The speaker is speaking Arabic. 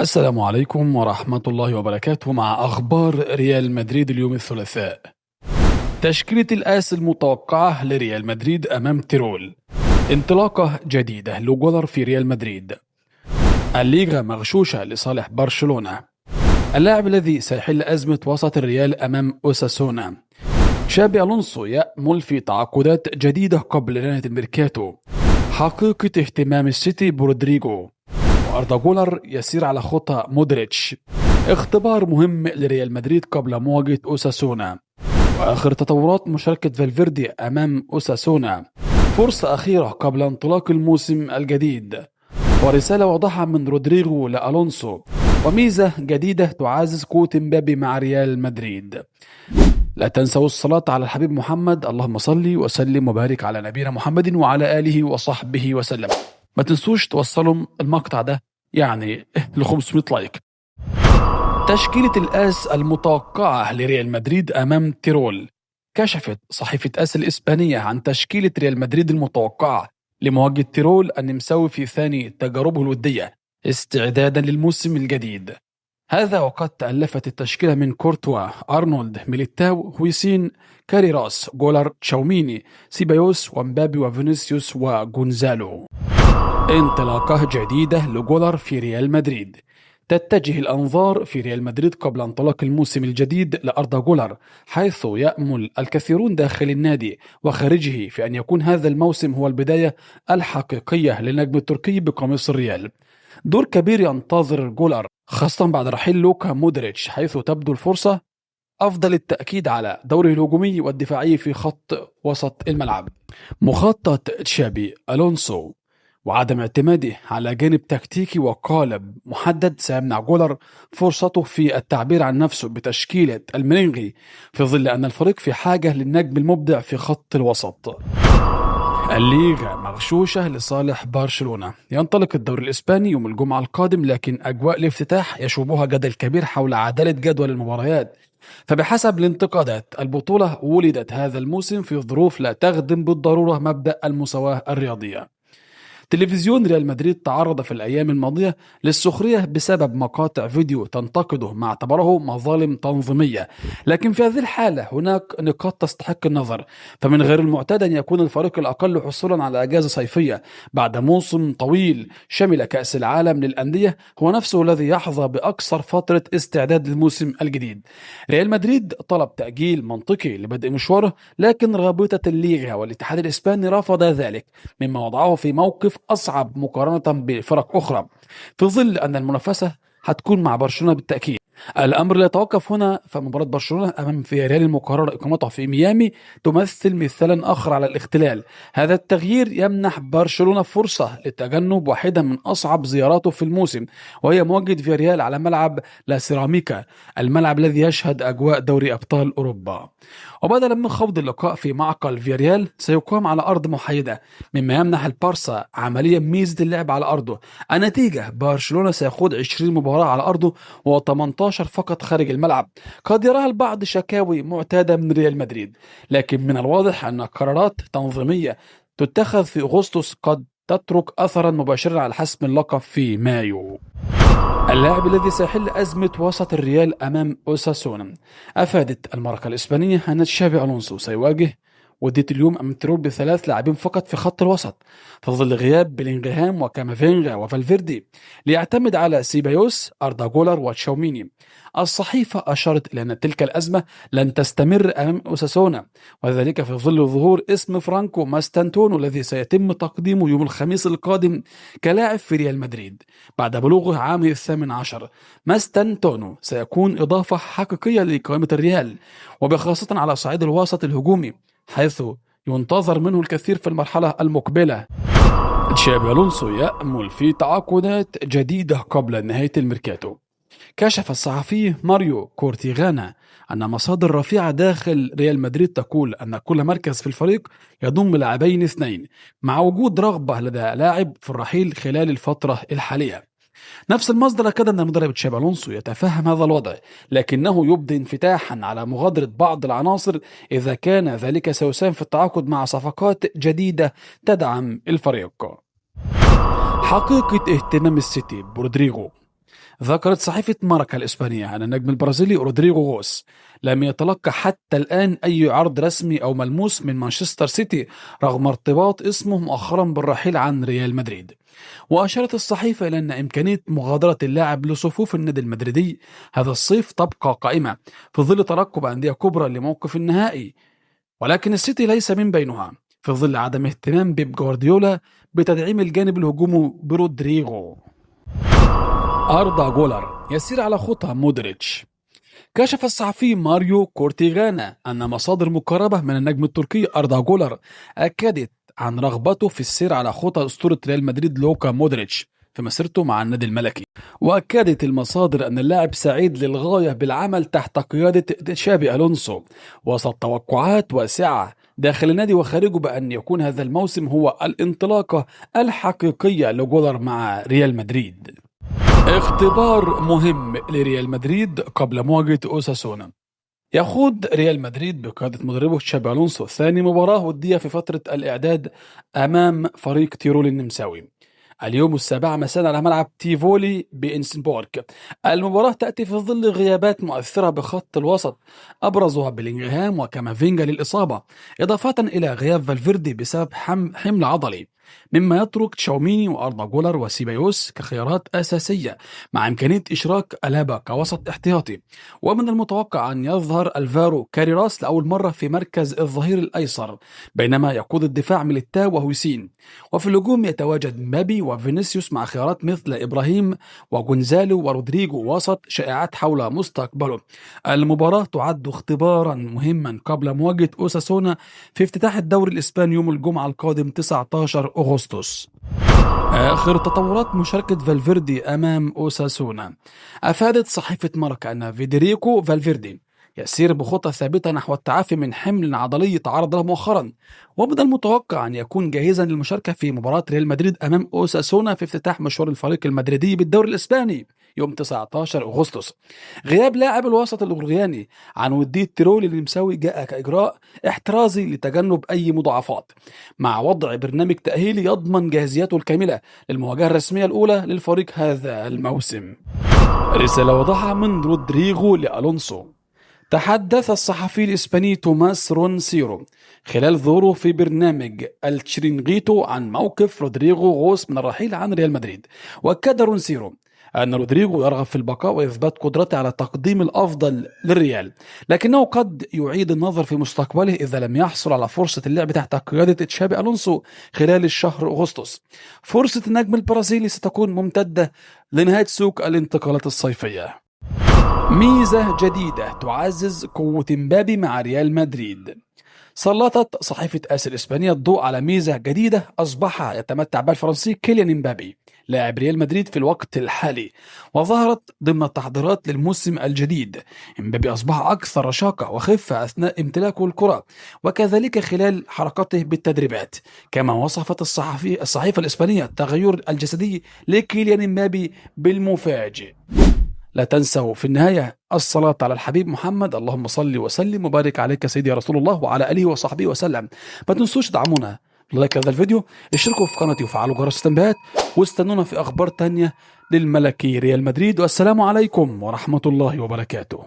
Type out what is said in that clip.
السلام عليكم ورحمة الله وبركاته. مع أخبار ريال مدريد اليوم الثلاثاء. تشكيلة الآس المتوقعة لريال مدريد أمام تيرول. انطلاقة جديدة لجولر في ريال مدريد. الليغا مغشوشة لصالح برشلونة. اللاعب الذي سيحل أزمة وسط الريال أمام أوساسونا. تشابي ألونسو يأمل في تعاقدات جديدة قبل نهاية الميركاتو. حقيقة اهتمام السيتي برودريجو. وأردا جولر يسير على خطى مودريتش. اختبار مهم لريال مدريد قبل مواجهة أوساسونا. وآخر تطورات مشاركة فالفيردي أمام أوساسونا. فرصة أخيرة قبل انطلاق الموسم الجديد. ورسالة واضحة من رودريغو لألونسو. وميزة جديدة تعزز قوة مبابي مع ريال مدريد. لا تنسوا الصلاة على الحبيب محمد، اللهم صل وسلم وبارك على نبينا محمد وعلى آله وصحبه وسلم. ما تنسوش توصلوا المقطع ده يعني ل 500 لايك. تشكيلة الآس المتوقعة لريال مدريد أمام تيرول. كشفت صحيفة آس الإسبانية عن تشكيلة ريال مدريد المتوقعة لمواجهة تيرول النمساوي في ثاني تجاربه الودية استعدادا للموسم الجديد. هذا وقد تألفت التشكيلة من كورتوا، أرنولد، ميليتاو، هويسين، كاريراس، جولر، تشاوميني، سيبايوس، ومبابي، وفينيسيوس، وجونزالو. انطلاقة جديدة لجولر في ريال مدريد. تتجه الأنظار في ريال مدريد قبل انطلاق الموسم الجديد لأردا جولر، حيث يأمل الكثيرون داخل النادي وخارجه في أن يكون هذا الموسم هو البداية الحقيقية للنجم التركي بقميص الريال. دور كبير ينتظر جولر خاصة بعد رحيل لوكا مودريتش، حيث تبدو الفرصة أفضل التأكيد على دوره الهجومي والدفاعي في خط وسط الملعب. مخطط تشابي ألونسو وعدم اعتماده على جانب تكتيكي وقالب محدد سيمنع جولر فرصته في التعبير عن نفسه بتشكيلة الميرينغي، في ظل أن الفريق في حاجة للنجم المبدع في خط الوسط. الليغا مغشوشة لصالح برشلونة. ينطلق الدوري الإسباني يوم الجمعة القادم، لكن أجواء الافتتاح يشوبها جدل كبير حول عدالة جدول المباريات. فبحسب الانتقادات البطولة ولدت هذا الموسم في ظروف لا تخدم بالضرورة مبدأ المساواة الرياضية. تلفزيون ريال مدريد تعرض في الأيام الماضية للسخرية بسبب مقاطع فيديو تنتقده ما اعتبره مظالم تنظيمية، لكن في هذه الحالة هناك نقاط تستحق النظر. فمن غير المعتاد أن يكون الفريق الأقل حصولا على أجازة صيفية بعد موسم طويل شمل كأس العالم للأندية هو نفسه الذي يحظى بأقصر فترة استعداد للموسم الجديد. ريال مدريد طلب تأجيل منطقي لبدء مشواره، لكن رابطة الليغا والاتحاد الإسباني رفض ذلك، مما وضعه في موقف أصعب مقارنة بفرق أخرى، في ظل أن المنافسة هتكون مع برشلونة بالتأكيد. الأمر لا يتوقف هنا، فمباراة برشلونة أمام فياريال المقررة إقامتها في ميامي تمثل مثالا آخر على الاختلال. هذا التغيير يمنح برشلونة فرصة لتجنب واحدة من أصعب زياراته في الموسم، وهي مواجهة فياريال على ملعب لا سيراميكا، الملعب الذي يشهد أجواء دوري أبطال أوروبا. وبدلا من خوض اللقاء في معقل فياريال سيقام على أرض محايدة، مما يمنح البارسا عمليا ميزة اللعب على أرضه. النتيجة برشلونة سيخوض 20 مباراة على أرضه و18 فقط خارج الملعب. قد يراها البعض شكاوي معتادة من ريال مدريد، لكن من الواضح أن قرارات تنظيمية تتخذ في أغسطس قد تترك أثرا مباشرا على حسم اللقب في مايو. اللاعب الذي سيحل أزمة وسط الريال أمام أوساسونا. أفادت الماركة الإسبانية أن تشابي ألونسو سيواجه ودية اليوم أمام تيرول بثلاث لاعبين فقط في خط الوسط، في ظل غياب بلينغهام وكامافينغا وفالفيردي، ليعتمد على سيبايوس، أردا جولر، وتشاوميني. الصحيفة أشارت إلى أن تلك الأزمة لن تستمر أمام أوساسونا، وذلك في ظل ظهور اسم فرانكو ماستانتونو الذي سيتم تقديمه يوم الخميس القادم كلاعب في ريال مدريد بعد بلوغه عامه 18. ماستانتونو سيكون إضافة حقيقية لقائمة الريال، وبخاصة على صعيد الوسط الهجومي، حيث ينتظر منه الكثير في المرحلة المقبلة. تشابي ألونسو يأمل في تعاقدات جديدة قبل نهاية الميركاتو. كشف الصحفي ماريو كورتيغانا أن مصادر رفيعة داخل ريال مدريد تقول أن كل مركز في الفريق يضم لاعبين اثنين، مع وجود رغبة لدى لاعب في الرحيل خلال الفترة الحالية. نفس المصدر أكد أن المدرب تشابي ألونسو يتفهم هذا الوضع، لكنه يبدي انفتاحا على مغادرة بعض العناصر إذا كان ذلك سيساهم في التعاقد مع صفقات جديدة تدعم الفريق. حقيقة اهتمام السيتي برودريغو. ذكرت صحيفة ماركا الإسبانية أن النجم البرازيلي رودريغو غوس لم يتلقى حتى الآن أي عرض رسمي أو ملموس من مانشستر سيتي رغم ارتباط اسمه مؤخرا بالرحيل عن ريال مدريد. وأشارت الصحيفة إلى أن إمكانية مغادرة اللاعب لصفوف النادي المدريدي هذا الصيف تبقى قائمة في ظل ترقب أندية كبرى لموقف النهائي، ولكن السيتي ليس من بينها في ظل عدم اهتمام بيب جوارديولا بتدعيم الجانب الهجومي برودريغو. أردا جولر يسير على خطى مودريتش. كشف الصحفي ماريو كورتيغانا أن مصادر مقربة من النجم التركي أردا جولر أكدت عن رغبته في السير على خطى أسطورة ريال مدريد لوكا مودريتش في مسيرته مع النادي الملكي. وأكدت المصادر أن اللاعب سعيد للغاية بالعمل تحت قيادة تشابي ألونسو وسط توقعات واسعة داخل النادي وخارجه بأن يكون هذا الموسم هو الانطلاقة الحقيقية لجولر مع ريال مدريد. اختبار مهم لريال مدريد قبل مواجهة أوساسونا. يخوض ريال مدريد بقيادة مدربه تشابي ألونسو ثاني مباراة ودية في فترة الإعداد أمام فريق تيرول النمساوي اليوم 7 مساء على ملعب تيفولي بإنسبورغ. المباراة تأتي في ظل غيابات مؤثرة بخط الوسط أبرزها بلينغهام وكامافينجا للإصابة، إضافة إلى غياب فالفيردي بسبب حمل عضلي، مما يترك تشاوميني وأردا جولر وسيبايوس كخيارات أساسية مع إمكانية إشراك ألابا كوسط احتياطي. ومن المتوقع أن يظهر ألفارو كاريراس لأول مرة في مركز الظهير الأيسر بينما يقود الدفاع ميليتاو وهوسين، وفي الهجوم يتواجد مبابي وفينيسيوس مع خيارات مثل إبراهيم وجونزالو ورودريجو وسط شائعات حول مستقبله. المباراة تعد اختبارا مهما قبل مواجهة أوساسونا في افتتاح الدوري الإسباني يوم الجمعة القادم 19 أغسطس. آخر تطورات مشاركة فالفيردي أمام أوساسونا. أفادت صحيفة ماركا أن فيدريكو فالفيردي يسير بخطى ثابتة نحو التعافي من حمل عضلي تعرض له مؤخرا، ومن المتوقع أن يكون جاهزا للمشاركة في مباراة ريال مدريد أمام أوساسونا في افتتاح مشوار الفريق المدريدي بالدوري الإسباني يوم 19 أغسطس. غياب لاعب الوسط الأوروغواني عن ودية تيرول النمساوي جاء كإجراء احترازي لتجنب أي مضاعفات مع وضع برنامج تأهيلي يضمن جاهزيته الكاملة للمواجهة الرسمية الأولى للفريق هذا الموسم. رسالة وضعها من رودريغو لألونسو. تحدث الصحفي الإسباني توماس رونسيرو خلال ظهوره في برنامج التشرينغيتو عن موقف رودريغو غوس من الرحيل عن ريال مدريد. وأكد رونسيرو أن رودريغو يرغب في البقاء وإثبات قدرته على تقديم الأفضل للريال، لكنه قد يعيد النظر في مستقبله إذا لم يحصل على فرصة اللعب تحت قيادة تشابي ألونسو خلال الشهر أغسطس. فرصة النجم البرازيلي ستكون ممتدة لنهاية سوق الانتقالات الصيفية. ميزة جديدة تعزز قوة مبابي مع ريال مدريد. سلطت صحيفة آس الإسبانية الضوء على ميزة جديدة أصبح يتمتع بها الفرنسي كيليان مبابي لاعب ريال مدريد في الوقت الحالي، وظهرت ضمن التحضيرات للموسم الجديد. مبابي أصبح أكثر رشاقة وخفة أثناء امتلاكه الكرة وكذلك خلال حركته بالتدريبات، كما وصفت الصحيفة الإسبانية التغير الجسدي لكيليان مبابي بالمفاجئ. لا تنسوا في النهاية الصلاة على الحبيب محمد، اللهم صل وسلم وبارك عليك سيدي رسول الله وعلى آله وصحبه وسلم. ما تنسوش تدعمونا بلايك هذا الفيديو، اشتركوا في قناتي وفعلوا جرس التنبيهات، واستنونا في أخبار تانية للملكي ريال مدريد. والسلام عليكم ورحمة الله وبركاته.